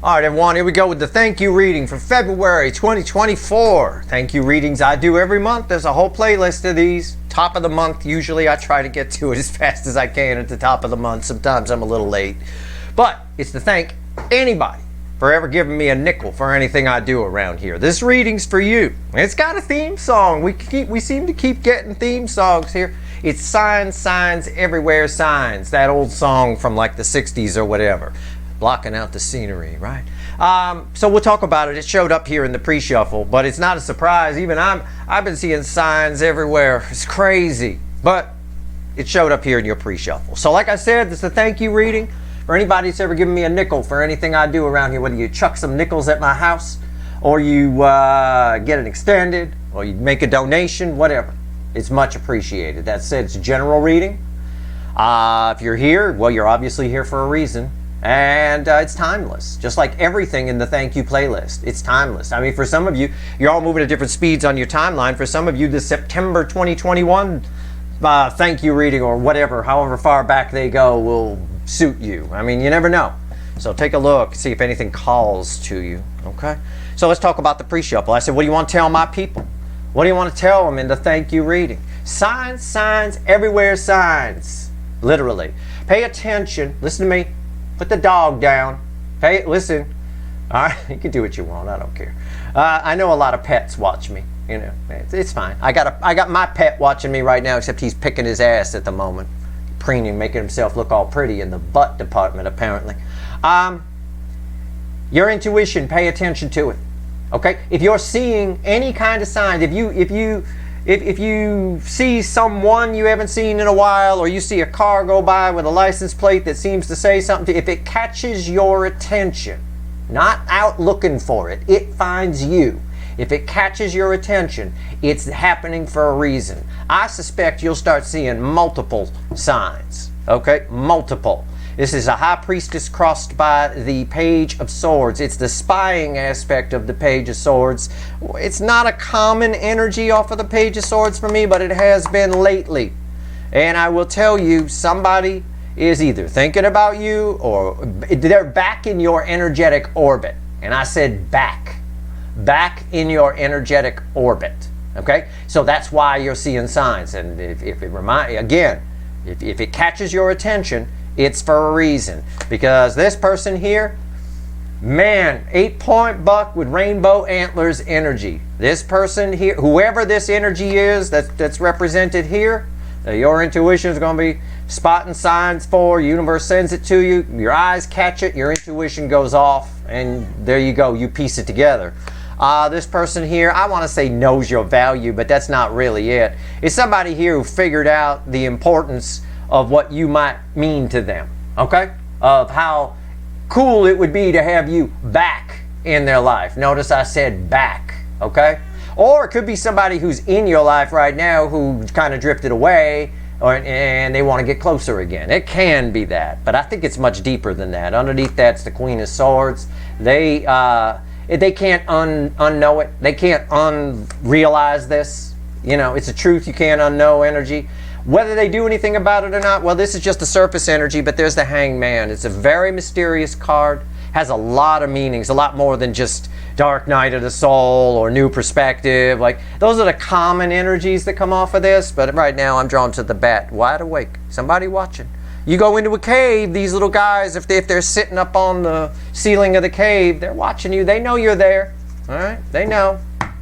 All right, everyone, here we go with the thank you reading for February 2024. Thank you readings I do every month. There's a whole playlist of these. Top of the month, usually I try to get to it as fast as I can at the top of the month. Sometimes I'm a little late. But it's to thank anybody for ever giving me a nickel for anything I do around here. This reading's for you. It's got a theme song. We seem to keep getting theme songs here. It's signs, signs, everywhere signs. That old song from like the 60s or whatever. Blocking out the scenery, right? So we'll talk about it. It showed up here in the pre-shuffle, but it's not a surprise. Even I've been seeing signs everywhere. It's crazy, but it showed up here in your pre-shuffle. So like I said, this is a thank you reading for anybody that's ever given me a nickel for anything I do around here. Whether you chuck some nickels at my house, or you get it extended, or you make a donation, whatever. It's much appreciated. That said, it's a general reading. If you're here, well, you're obviously here for a reason. And it's timeless, just like everything in the thank you playlist. It's timeless. I mean, for some of you, you're all moving at different speeds on your timeline. For some of you, the September 2021 thank you reading or whatever, however far back they go, will suit you. I mean, you never know. So take a look, see if anything calls to you, okay? So let's talk about the pre-shuffle. I said, what do you want to tell my people? What do you want to tell them in the thank you reading? Signs, signs, everywhere signs. Literally. Pay attention. Listen to me. Put the dog down. Listen. All right, you can do what you want. I don't care. I know a lot of pets watch me. You know, it's fine. I got my pet watching me right now, except he's picking his ass at the moment, preening, making himself look all pretty in the butt department, apparently. Your intuition. Pay attention to it. Okay. If you're seeing any kind of signs, if you see someone you haven't seen in a while, or you see a car go by with a license plate that seems to say something, if it catches your attention, not out looking for it, it finds you. If it catches your attention, it's happening for a reason. I suspect you'll start seeing multiple signs, okay? Multiple. This is a high priestess crossed by the page of swords. It's the spying aspect of the page of swords. It's not a common energy off of the page of swords for me, but it has been lately. And I will tell you, somebody is either thinking about you or they're back in your energetic orbit. And I said back in your energetic orbit. Okay? So that's why you're seeing signs. And if it catches your attention, it's for a reason, because this person here, man, 8-point buck with rainbow antlers energy. This person here, whoever this energy is that's represented here, your intuition is going to be spotting signs for. Universe sends it to you. Your eyes catch it. Your intuition goes off, and there you go. You piece it together. This person here, I want to say knows your value, but that's not really it. It's somebody here who figured out the importance of what you might mean to them, okay? Of how cool it would be to have you back in their life. Notice I said back, okay? Or it could be somebody who's in your life right now who kind of drifted away, and they want to get closer again. It can be that, but I think it's much deeper than that. Underneath that's the Queen of Swords. They can't unknow it. They can't unrealize this. You know, it's a truth you can't unknow energy. Whether they do anything about it or not, well, this is just the surface energy, but there's the Hangman. It's a very mysterious card, has a lot of meanings, a lot more than just Dark Night of the Soul or New Perspective. Like, those are the common energies that come off of this, but right now I'm drawn to the bat. Wide awake. Somebody watching. You go into a cave, these little guys, if they're sitting up on the ceiling of the cave, they're watching you. They know you're there. All right? They know.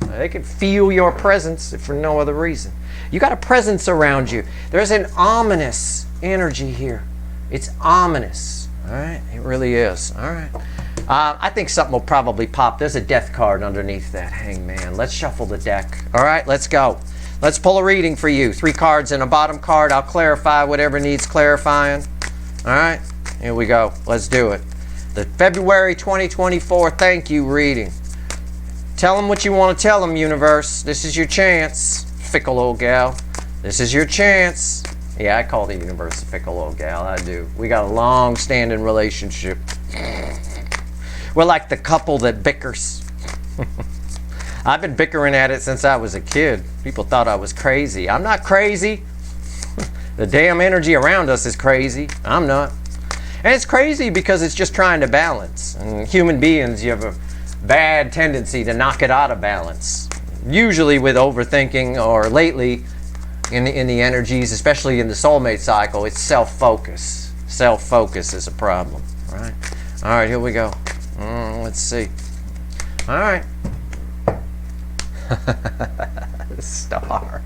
They can feel your presence if for no other reason. You got a presence around you. There's an ominous energy here. It's ominous. All right? It really is. All right. I think something will probably pop. There's a death card underneath that Hangman. Let's shuffle the deck. All right? Let's go. Let's pull a reading for you. 3 cards and a bottom card. I'll clarify whatever needs clarifying. All right? Here we go. Let's do it. The February 2024 thank you reading. Tell them what you want to tell them, universe. This is your chance. Fickle old gal. This is your chance. Yeah, I call the universe a fickle old gal. I do. We got a long-standing relationship. We're like the couple that bickers. I've been bickering at it since I was a kid. People thought I was crazy. I'm not crazy. The damn energy around us is crazy. I'm not. And it's crazy because it's just trying to balance. And human beings, you have a bad tendency to knock it out of balance. Usually with overthinking, or lately in the energies, especially in the soulmate cycle, it's self-focus. Self-focus is a problem, right? All right, here we go. Let's see. All right. Star.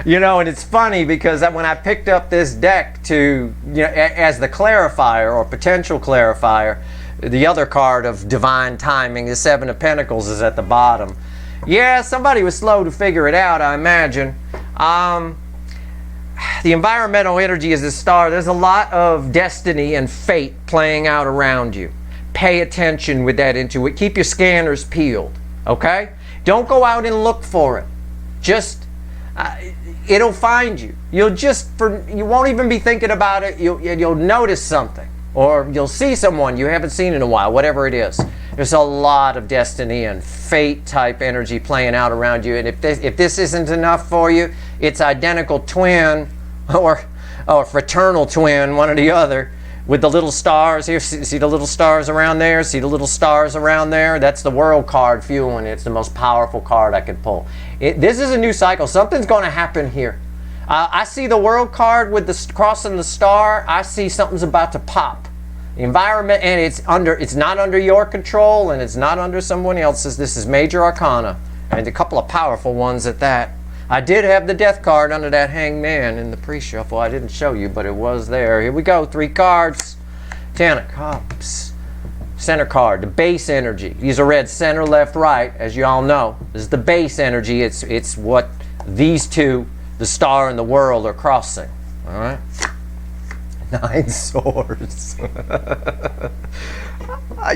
You know, and it's funny because when I picked up this deck to, as the clarifier or potential clarifier, the other card of divine timing, the Seven of Pentacles, is at the bottom. Yeah, somebody was slow to figure it out, I imagine. The environmental energy is the star. There's a lot of destiny and fate playing out around you. Pay attention with that into it. Keep your scanners peeled, okay? Don't go out and look for it. Just, it'll find you. You won't even be thinking about it. You'll notice something, or you'll see someone you haven't seen in a while, whatever it is. There's a lot of destiny and fate type energy playing out around you. And if this isn't enough for you, it's identical twin or fraternal twin, one or the other, with the little stars here. See the little stars around there? See the little stars around there? That's the World card fueling. It's the most powerful card I could pull. This is a new cycle. Something's going to happen here. I see the World card with the crossing the star. I see something's about to pop. The environment, and it's not under your control, and it's not under someone else's. This is major arcana, and a couple of powerful ones at that. I did have the death card under that hangman in the pre-shuffle. I didn't show you, but it was there. Here we go. 3 cards. 10 of Cups. Center card, the base energy. These are read center, left, right, as you all know. This is the base energy. It's what these two, the star and the world, are crossing. All right. 9 swords.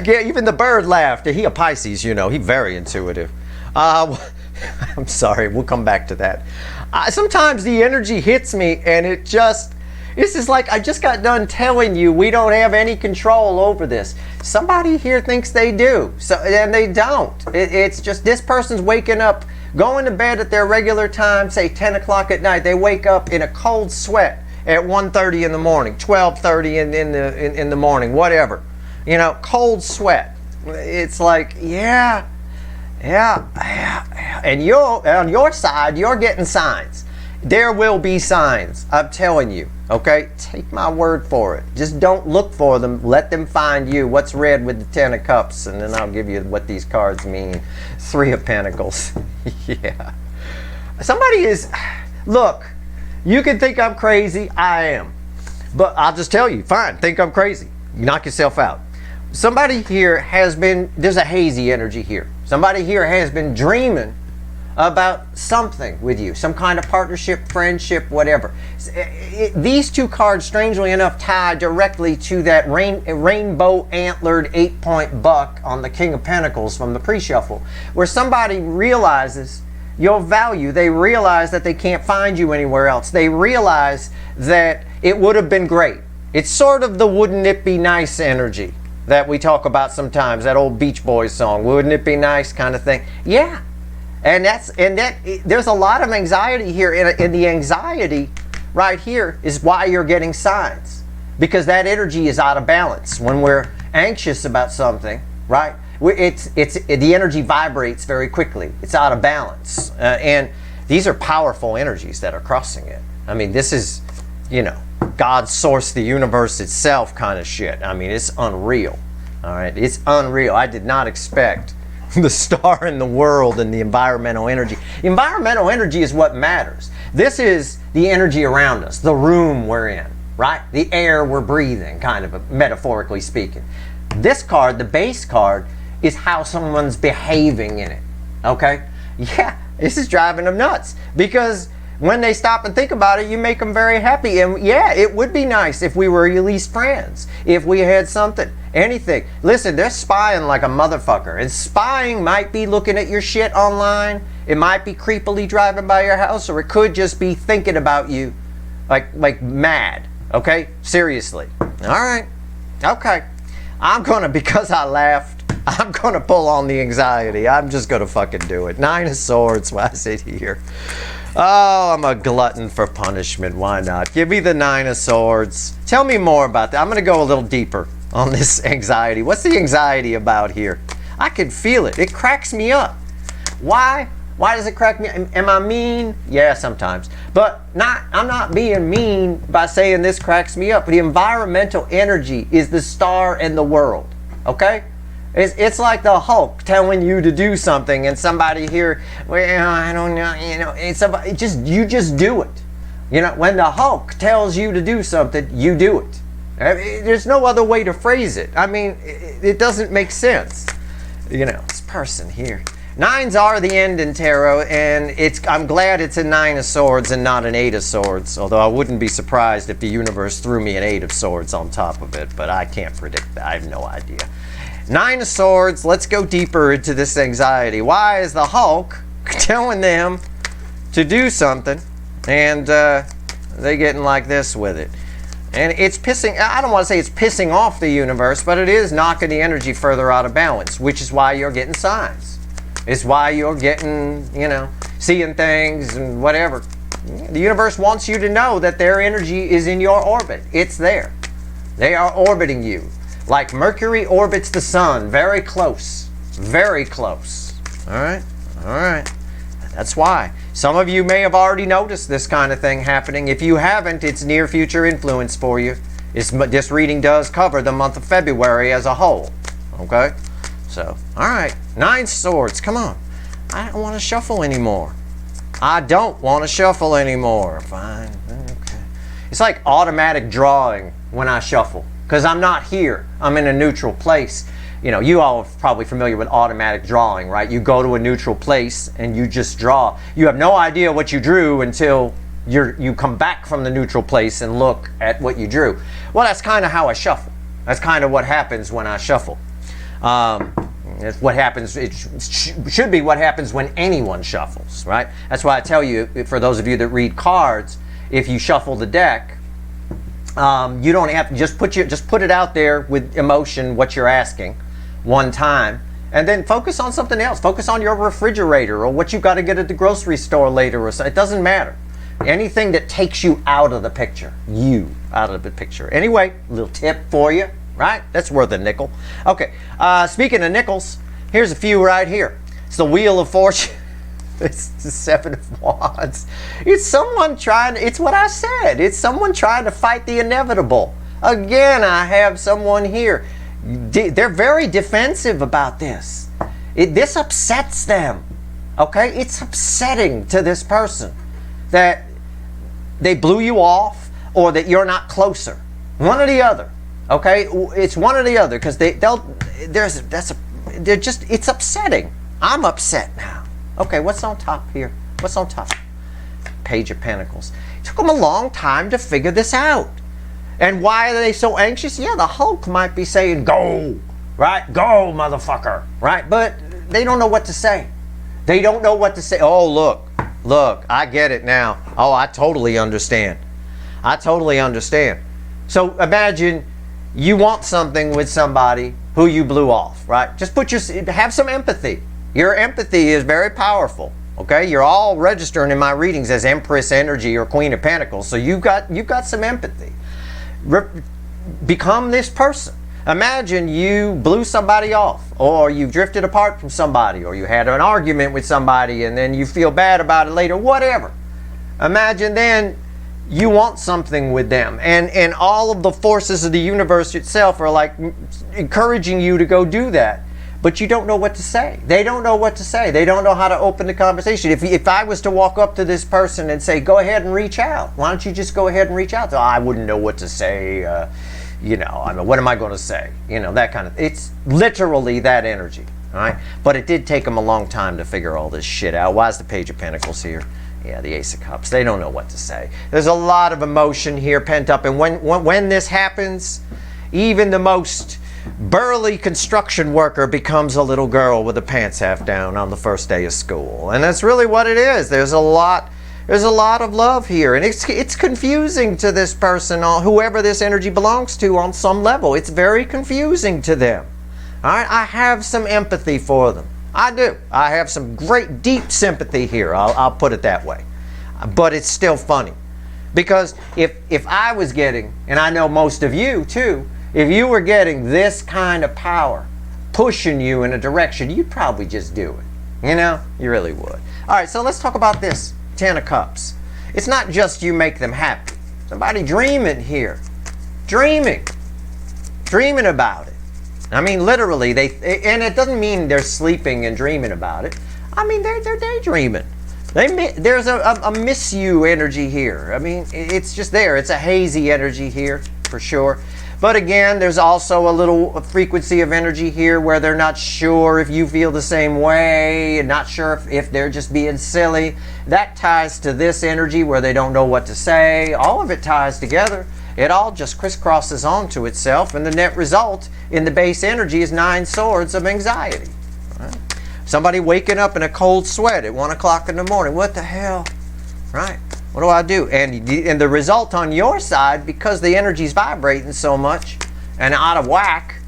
Yeah, even the bird laughed. He a Pisces, He's very intuitive. I'm sorry, we'll come back to that. Sometimes the energy hits me, and this is like I just got done telling you we don't have any control over this. Somebody here thinks they do, and they don't. It's just this person's waking up, going to bed at their regular time, say 10 o'clock at night. They wake up in a cold sweat at 1:30 in the morning, 12:30 in the morning, whatever. Cold sweat. It's like, yeah. And on your side, you're getting signs. There will be signs, I'm telling you, okay? Take my word for it. Just don't look for them. Let them find you. What's read with the 10 of Cups, and then I'll give you what these cards mean. 3 of Pentacles. Yeah. Look, you can think I'm crazy. I am. But I'll just tell you, fine, think I'm crazy. You knock yourself out. Somebody here there's a hazy energy here. Somebody here has been dreaming about something with you, some kind of partnership, friendship, whatever. These 2 cards, strangely enough, tie directly to that rainbow antlered 8-point buck on the King of Pentacles from the pre-shuffle, where somebody realizes your value. They realize that they can't find you anywhere else. They realize that it would have been great. It's sort of the wouldn't it be nice energy that we talk about sometimes, that old Beach Boys song, wouldn't it be nice kind of thing. Yeah. And there's a lot of anxiety here, and the anxiety right here is why you're getting signs, because that energy is out of balance. When we're anxious about something, right, the energy vibrates very quickly. It's out of balance, and these are powerful energies that are crossing it. I mean, this is, God source the universe itself kind of shit. I mean, it's unreal. All right, it's unreal. I did not expect the star in the world and the environmental energy. Environmental energy is what matters. This is the energy around us, the room we're in, right? The air we're breathing, kind of metaphorically speaking. This card, the base card, is how someone's behaving in it. Okay? Yeah, this is driving them nuts, because when they stop and think about it, you make them very happy. And yeah, it would be nice if we were at least friends, if we had something, anything. Listen, they're spying like a motherfucker. And spying might be looking at your shit online. It might be creepily driving by your house, or it could just be thinking about you like mad. Okay? Seriously. All right. Okay. Because I laughed, I'm going to pull on the anxiety. I'm just going to fucking do it. 9 of Swords, what I sit here. Oh, I'm a glutton for punishment. Why not? Give me the Nine of Swords. Tell me more about that. I'm going to go a little deeper on this anxiety. What's the anxiety about here? I can feel it. It cracks me up. Why? Why does it crack me? Am I mean? Yeah, sometimes. But I'm not being mean by saying this cracks me up. The environmental energy is the star in the world. Okay? It's like the Hulk telling you to do something, and somebody here, well, I don't know, it's somebody, you just do it. When the Hulk tells you to do something, you do it. There's no other way to phrase it. I mean, it doesn't make sense. This person here. Nines are the end in tarot, and I'm glad it's a Nine of Swords and not an Eight of Swords, although I wouldn't be surprised if the universe threw me an Eight of Swords on top of it, but I can't predict that. I have no idea. Nine of Swords, let's go deeper into this anxiety. Why is the Hulk telling them to do something, and they getting like this with it? And it's pissing, I don't want to say it's pissing off the universe, but it is knocking the energy further out of balance, which is why you're getting signs. It's why you're getting, seeing things and whatever. The universe wants you to know that their energy is in your orbit. It's there. They are orbiting you. Like Mercury orbits the sun. Very close. Very close. All right? All right. That's why. Some of you may have already noticed this kind of thing happening. If you haven't, it's near future influence for you. This reading does cover the month of February as a whole. Okay? So, all right. Nine Swords. Come on. I don't want to shuffle anymore. I don't want to shuffle anymore. Fine. Okay. It's like automatic drawing when I shuffle, because I'm not here. I'm in a neutral place. You all are probably familiar with automatic drawing, right? You go to a neutral place and you just draw. You have no idea what you drew until you come back from the neutral place and look at what you drew. Well, that's kind of how I shuffle. That's kind of what happens when I shuffle. It's what happens. It should be what happens when anyone shuffles, right? That's why I tell you, for those of you that read cards, if you shuffle the deck, you don't have to just put it out there with emotion what you're asking one time, and then focus on something else. Focus on your refrigerator or what you got to get at the grocery store later, or something. It doesn't matter. Anything that takes you out of the picture, Anyway, a little tip for you. Right? That's worth a nickel. Okay. Speaking of nickels, here's a few right here. It's the Wheel of Fortune. It's the Seven of Wands. It's what I said. It's someone trying to fight the inevitable. Again, I have someone here. They're very defensive about this. This upsets them. Okay? It's upsetting to this person that they blew you off or that you're not closer. One or the other. Okay, it's one or the other, because it's upsetting. I'm upset now. Okay, what's on top here? What's on top? Page of Pentacles. It took them a long time to figure this out. And why are they so anxious? Yeah, the Hulk might be saying, go, right? Go, motherfucker, right? But they don't know what to say. They don't know what to say. Oh, look, I get it now. Oh, I totally understand. So imagine you want something with somebody who you blew off, right? Just have some empathy. Your empathy is very powerful, okay? You're all registering in my readings as Empress energy or Queen of Pentacles, so you've got some empathy. Become this person. Imagine you blew somebody off, or you drifted apart from somebody, or you had an argument with somebody and then you feel bad about it later, whatever. Imagine then you want something with them, and all of the forces of the universe itself are like encouraging you to go do that, but you don't know what to say. They don't know what to say. They don't know how to open the conversation. If I was to walk up to this person and say, go ahead and reach out, why don't you just go ahead and reach out? So, I wouldn't know what to say. What am I going to say? That kind of, it's literally that energy, all right? But it did take them a long time to figure all this shit out. Why is the Page of Pentacles here? Yeah, the Ace of Cups. They don't know what to say. There's a lot of emotion here pent up. And when this happens, even the most burly construction worker becomes a little girl with her pants half down on the first day of school. And that's really what it is. There's a lot of love here. And it's confusing to this person, whoever this energy belongs to, on some level. It's very confusing to them. All right? I have some empathy for them. I do. I have some great deep sympathy here. I'll put it that way. But it's still funny. Because if I was getting, and I know most of you too, if you were getting this kind of power pushing you in a direction, you'd probably just do it. You know? You really would. All right, so let's talk about this. 10 of Cups. It's not just you make them happy. Somebody dreaming here. Dreaming about it. I mean, literally, and it doesn't mean they're sleeping and dreaming about it. I mean, they're daydreaming. There's a miss you energy here. I mean, it's just there. It's a hazy energy here, for sure. But again, there's also a little frequency of energy here where they're not sure if you feel the same way, and not sure if they're just being silly. That ties to this energy where they don't know what to say. All of it ties together. It all just crisscrosses onto itself, and the net result in the base energy is 9 swords of anxiety. Right? Somebody waking up in a cold sweat at 1 o'clock in the morning. What the hell? Right? What do I do? And the result on your side, because the energy's vibrating so much and out of whack,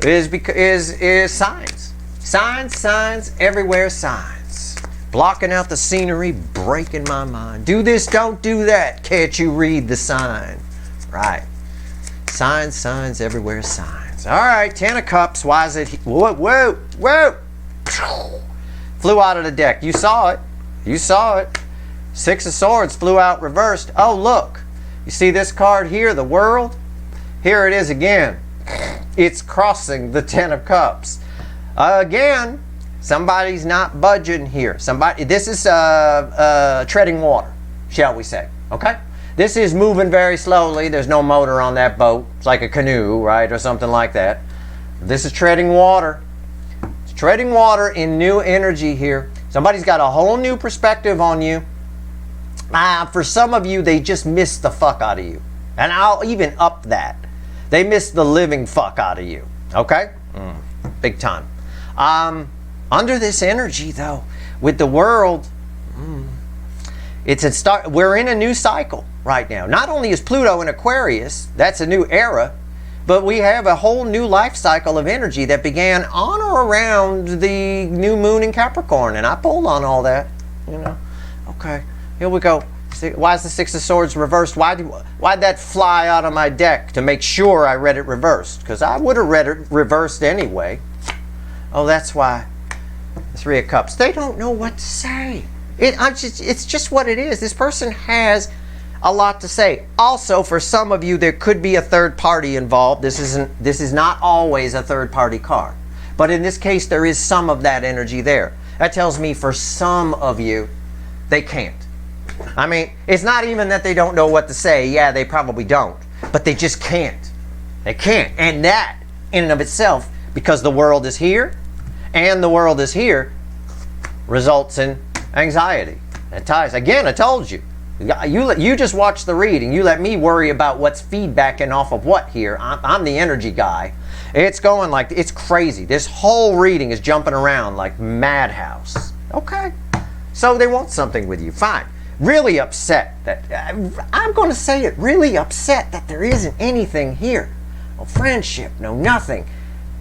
is signs. Signs, everywhere signs. Blocking out the scenery, breaking my mind. Do this, don't do that. Can't you read the sign? Right. Signs, everywhere signs. All right, 10 of Cups. Why is it? Whoa. Flew out of the deck. You saw it. 6 of Swords flew out reversed. Oh, look. You see this card here, the World? Here it is again. It's crossing the 10 of Cups. Again, somebody's not budging here. This is treading water, shall we say. Okay? This is moving very slowly. There's no motor on that boat. It's like a canoe, right? Or something like that. This is treading water. It's treading water in new energy here. Somebody's got a whole new perspective on you. For some of you, they just miss the fuck out of you. And I'll even up that. They miss the living fuck out of you. Okay? Big time. Under this energy, though, with the World, we're in a new cycle right now. Not only is Pluto in Aquarius, that's a new era, but we have a whole new life cycle of energy that began on or around the new moon in Capricorn. And I pulled on all that, you know. Okay, here we go. Why is the 6 of Swords reversed? Why'd that fly out of my deck? To make sure I read it reversed. Because I would have read it reversed anyway. Oh, that's why. The 3 of Cups. They don't know what to say. It's just what it is. This person has a lot to say. Also, for some of you, there could be a third party involved. This is not always a third party card. But in this case, there is some of that energy there. That tells me for some of you, they can't. I mean, it's not even that they don't know what to say. Yeah, they probably don't. But they just can't. They can't. And that, in and of itself, because the World is here, and the World is here, results in anxiety. It ties. Again, I told you. You just watch the reading. You let me worry about what's feedbacking off of what here. I'm the energy guy. It's going like, it's crazy. This whole reading is jumping around like madhouse. Okay. So they want something with you. Fine. Really upset that, I'm going to say it, really upset that there isn't anything here. No friendship, no nothing.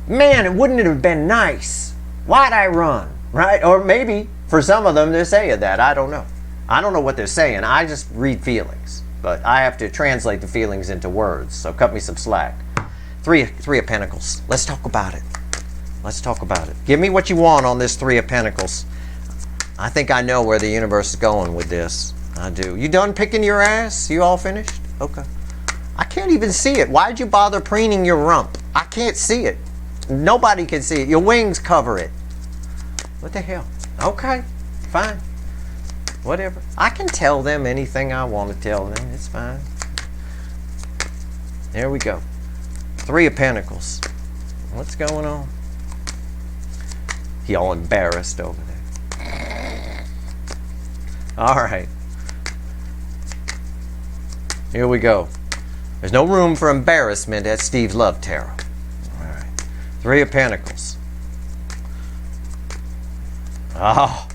Man, wouldn't it have been nice? Why'd I run? Right? Or maybe for some of them they're saying that. I don't know. I don't know what they're saying. I just read feelings. But I have to translate the feelings into words. So cut me some slack. Three of Pentacles. Let's talk about it. Let's talk about it. Give me what you want on this 3 of Pentacles. I think I know where the universe is going with this. I do. You done picking your ass? You all finished? Okay. I can't even see it. Why'd you bother preening your rump? I can't see it. Nobody can see it. Your wings cover it. What the hell? Okay. Fine. Whatever. I can tell them anything I want to tell them. It's fine. There we go. 3 of Pentacles. What's going on? He all embarrassed over there. All right. Here we go. There's no room for embarrassment at Steve's Love Tarot. All right. 3 of Pentacles. Oh.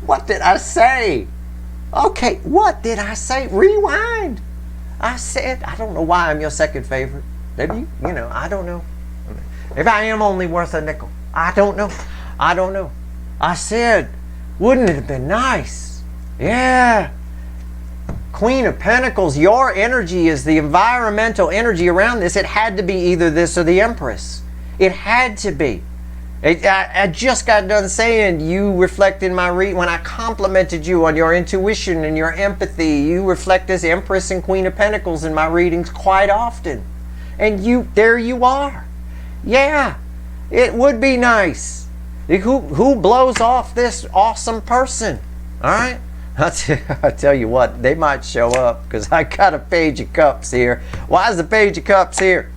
What did I say? Okay, what did I say? Rewind. I said, I don't know why I'm your second favorite. Maybe, I don't know. Maybe I am only worth a nickel. I don't know. I said, Wouldn't it have been nice? Yeah. Queen of Pentacles, your energy is the environmental energy around this. It had to be either this or the Empress. It had to be. I just got done saying you reflect in my read when I complimented you on your intuition and your empathy. You reflect as Empress and Queen of Pentacles in my readings quite often. And there you are. Yeah, it would be nice. Who blows off this awesome person? All right? I'll tell you what, they might show up because I got a Page of Cups here. Why is the Page of Cups here?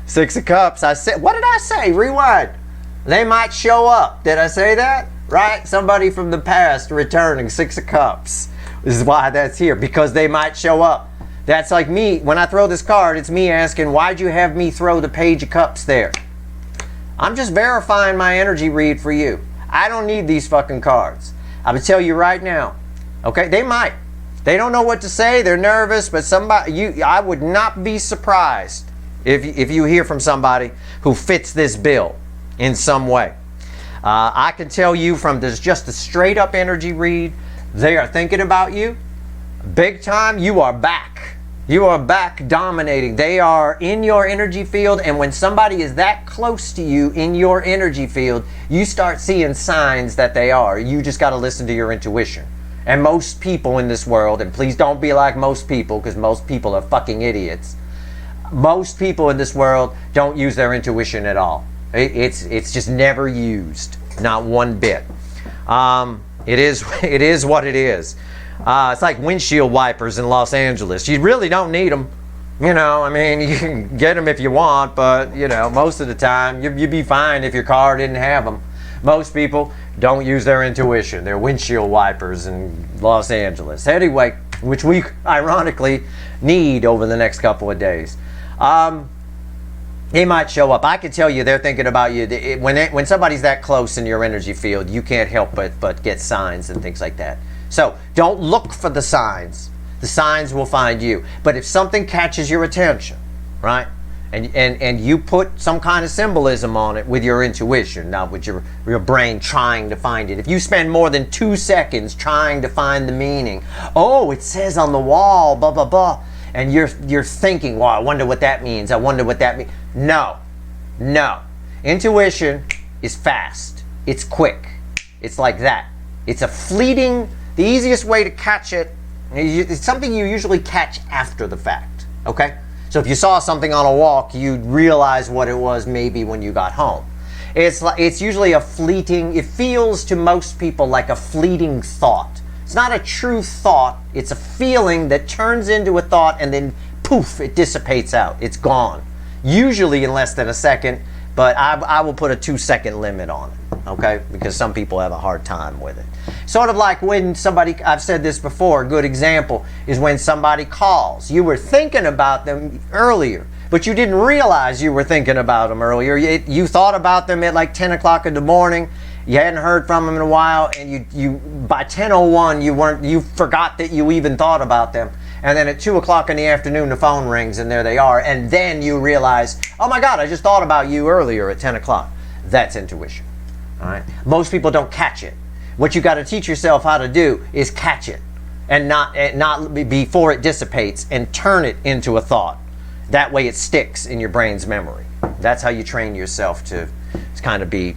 6 of Cups. I said, what did I say? Rewind. They might show up. Did I say that? Right? Somebody from the past returning. 6 of Cups. This is why that's here, because they might show up. That's like me. When I throw this card, it's me asking, why'd you have me throw the Page of Cups there? I'm just verifying my energy read for you. I don't need these fucking cards. I'm going to tell you right now. Okay, they might. They don't know what to say. They're nervous, but I would not be surprised if you hear from somebody who fits this bill in some way. I can tell you from just a straight up energy read, they are thinking about you big time. You are back. You are back dominating. They are in your energy field, and when somebody is that close to you in your energy field, you start seeing signs that they are. You just got to listen to your intuition. And most people in this world, and please don't be like most people, because most people are fucking idiots. Most people in this world don't use their intuition at all. It's just never used, not one bit. It is what it is. It's like windshield wipers in Los Angeles. You really don't need them. You know, I mean, you can get them if you want, but you know, most of the time you'd be fine if your car didn't have them. Most people don't use their intuition. They're windshield wipers in Los Angeles. Anyway, which we ironically need over the next couple of days. They might show up. I can tell you they're thinking about you. When somebody's that close in your energy field, you can't help but get signs and things like that. So don't look for the signs. The signs will find you. But if something catches your attention, right? And you put some kind of symbolism on it with your intuition, not with your brain trying to find it. If you spend more than 2 seconds trying to find the meaning, oh, it says on the wall, blah, blah, blah, and you're thinking, well, I wonder what that means. I wonder what that means. No. Intuition is fast. It's quick. It's like that. It's a fleeting, the easiest way to catch it, it's something you usually catch after the fact, okay? So if you saw something on a walk, you'd realize what it was maybe when you got home. It's usually a fleeting, it feels to most people like a fleeting thought. It's not a true thought, it's a feeling that turns into a thought and then poof, it dissipates out. It's gone. Usually in less than a second, but I will put a 2-second limit on it, okay? Because some people have a hard time with it. Sort of like when somebody, I've said this before, a good example is when somebody calls. You were thinking about them earlier, but you didn't realize you were thinking about them earlier. You thought about them at like 10 o'clock in the morning. You hadn't heard from them in a while, and you by 10:01 you forgot that you even thought about them. And then at 2 o'clock in the afternoon, the phone rings and there they are. And then you realize, oh my God, I just thought about you earlier at 10 o'clock. That's intuition. All right. Most people don't catch it. What you got to teach yourself how to do is catch it and not before it dissipates, and turn it into a thought. That way it sticks in your brain's memory. That's how you train yourself to kind of be,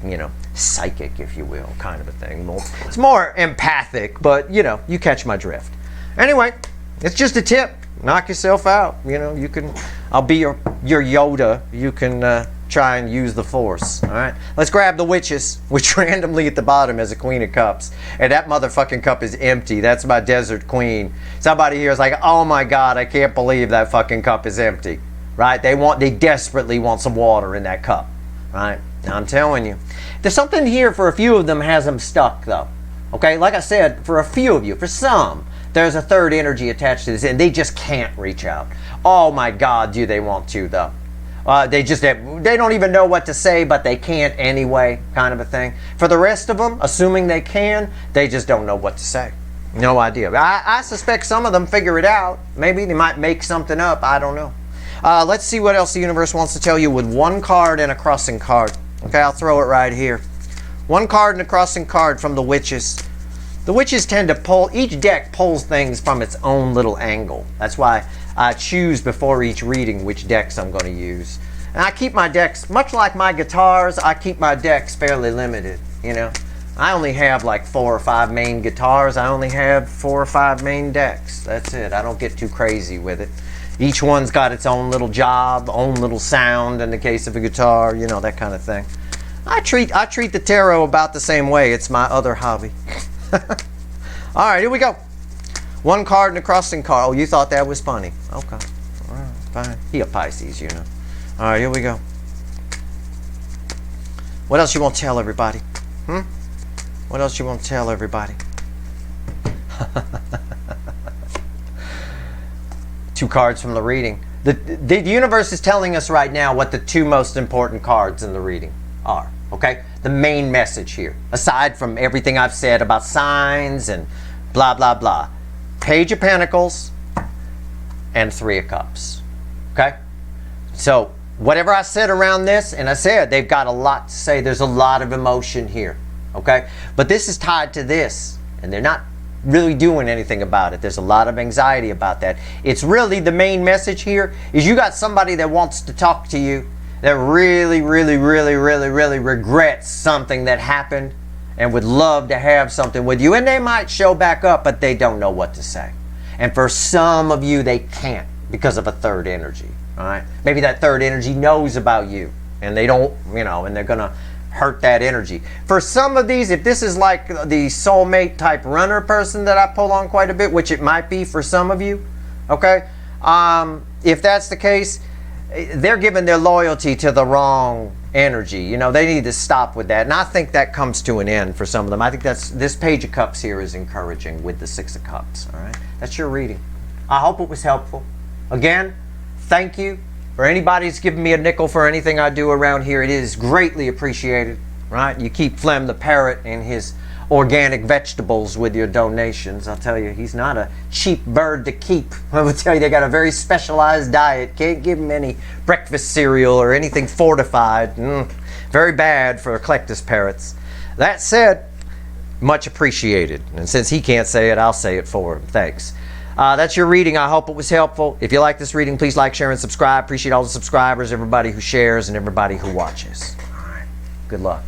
psychic, if you will, kind of a thing. It's more empathic, but you catch my drift. Anyway, it's just a tip. Knock yourself out. You can. I'll be your Yoda. You can try and use the Force. All right. Let's grab the Witches, which randomly at the bottom has a Queen of Cups, and that motherfucking cup is empty. That's my Desert Queen. Somebody here is like, oh my God, I can't believe that fucking cup is empty. Right? They desperately want some water in that cup. Right? Now I'm telling you, there's something here for a few of them has them stuck though. Okay. Like I said, for a few of you, for some. There's a third energy attached to this, and they just can't reach out. Oh my God, do they want to though? They don't even know what to say, but they can't anyway, kind of a thing. For the rest of them, assuming they can, they just don't know what to say. No idea. I suspect some of them figure it out. Maybe they might make something up. I don't know. Let's see what else the universe wants to tell you with one card and a crossing card. Okay, I'll throw it right here. One card and a crossing card from the Witches. The witches tend to pull, each deck pulls things from its own little angle. That's why I choose before each reading which decks I'm going to use. And I keep my decks, much like my guitars, I keep my decks fairly limited, you know. I only have like 4 or 5 main guitars. I only have 4 or 5 main decks. That's it. I don't get too crazy with it. Each one's got its own little job, own little sound in the case of a guitar, you know, that kind of thing. I treat the tarot about the same way. It's my other hobby. All right, here we go. 1 card and a crossing card. Oh, you thought that was funny. Okay. All right, fine. He a Pisces, you know. All right, here we go. What else you want to tell everybody? What else you want to tell everybody? 2 cards from the reading. The universe is telling us right now what the 2 most important cards in the reading are. Okay? The main message here, aside from everything I've said about signs and blah, blah, blah. Page of Pentacles and 3 of Cups. Okay? So, whatever I said around this, and I said they've got a lot to say. There's a lot of emotion here. Okay? But this is tied to this, and they're not really doing anything about it. There's a lot of anxiety about that. It's really the main message here is you got somebody that wants to talk to you that really, really, really, really, really regrets something that happened and would love to have something with you. And they might show back up, but they don't know what to say. And for some of you, they can't because of a third energy. All right? Maybe that third energy knows about you and they don't, you know, and they're going to hurt that energy. For some of these, if this is like the soulmate type runner person that I pull on quite a bit, which it might be for some of you, okay? If that's the case, they're giving their loyalty to the wrong energy. You know, they need to stop with that. And I think that comes to an end for some of them. I think this Page of Cups here is encouraging with the 6 of Cups, all right? That's your reading. I hope it was helpful. Again, thank you. For anybody who's giving me a nickel for anything I do around here, it is greatly appreciated, right? You keep Flem the parrot and his organic vegetables with your donations. I'll tell you, he's not a cheap bird to keep. I will tell you, they got a very specialized diet. Can't give him any breakfast cereal or anything fortified. Very bad for eclectus parrots. That said, much appreciated. And since he can't say it, I'll say it for him. Thanks. That's your reading. I hope it was helpful. If you like this reading, please like, share, and subscribe. Appreciate all the subscribers, everybody who shares, and everybody who watches. All right. Good luck.